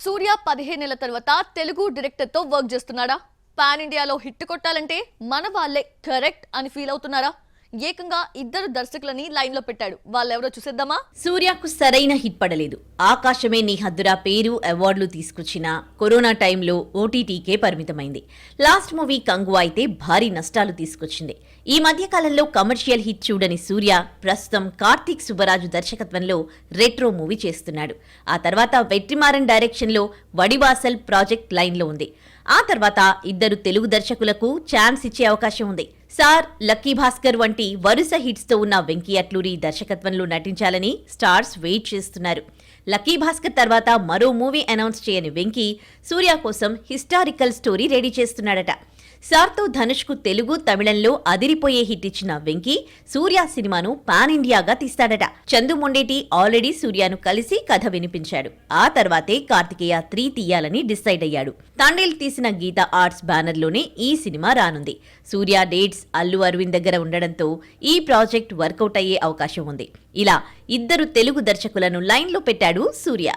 సూర్య 15 నెలల తర్వాత తెలుగు డైరెక్టర్ తో వర్క్ చేస్తున్నాడా? పాన్ ఇండియాలో హిట్ కొట్టాలంటే మన వాళ్ళే కరెక్ట్ అని ఫీల్ అవుతున్నారా? ఏకంగా ఇద్దరు దర్శకులని లైన్ లో పెట్టాడు. వాళ్ళెవరో చూసేద్దామా? సూర్యకు సరైన హిట్ పడలేదు. ఆకాశమే నీ హద్దురా పేరు అవార్డులు తీసుకొచ్చిన కరోనా టైంలో ఓటీటీకే పరిమితమైంది. లాస్ట్ మూవీ కంగువా అయితే భారీ నష్టాలు తీసుకొచ్చింది. ఈ మధ్య కాలంలో కమర్షియల్ హిట్ చూడని సూర్య ప్రస్తుతం కార్తీక్ సుబ్బరాజు దర్శకత్వంలో రెట్రో మూవీ చేస్తున్నాడు. ఆ తర్వాత వెట్రిమారన్ డైరెక్షన్లో వడివాసల్ ప్రాజెక్ట్ లైన్లో ఉంది. ఆ తర్వాత ఇద్దరు తెలుగు దర్శకులకు ఛాన్స్ ఇచ్చే అవకాశం ఉంది. సార్, లక్కీ భాస్కర్ వంటి వరుస హిట్స్ తో ఉన్న వెంకీ అట్లూరి దర్శకత్వంలో నటించాలని స్టార్స్ వెయిట్ చేస్తున్నారు. లక్కీ భాస్కర్ తర్వాత మరో మూవీ అనౌన్స్ చేయని వెంకీ సూర్య కోసం హిస్టారికల్ స్టోరీ రెడీ చేస్తున్నాడట. సార్తో ధనుష్కు తెలుగు, తమిళంలో అదిరిపోయే హిట్ ఇచ్చిన వెంకీ సూర్య సినిమాను పాన్ ఇండియాగా తీస్తాడట. చందు మొండేటి ఆల్రెడీ సూర్యను కలిసి కథ వినిపించాడు. ఆ తర్వాతే కార్తికేయ 3 తీయాలని డిసైడ్ అయ్యాడు. తాండేల్ తీసిన గీతా ఆర్ట్స్ బ్యానర్లోనే ఈ సినిమా రానుంది. సూర్య డేట్స్ అల్లు అరవింద్ దగ్గర ఉండడంతో ఈ ప్రాజెక్ట్ వర్కౌట్ అయ్యే అవకాశం ఉంది. ఇలా ఇద్దరు తెలుగు దర్శకులను లైన్లో పెట్టాడు సూర్య.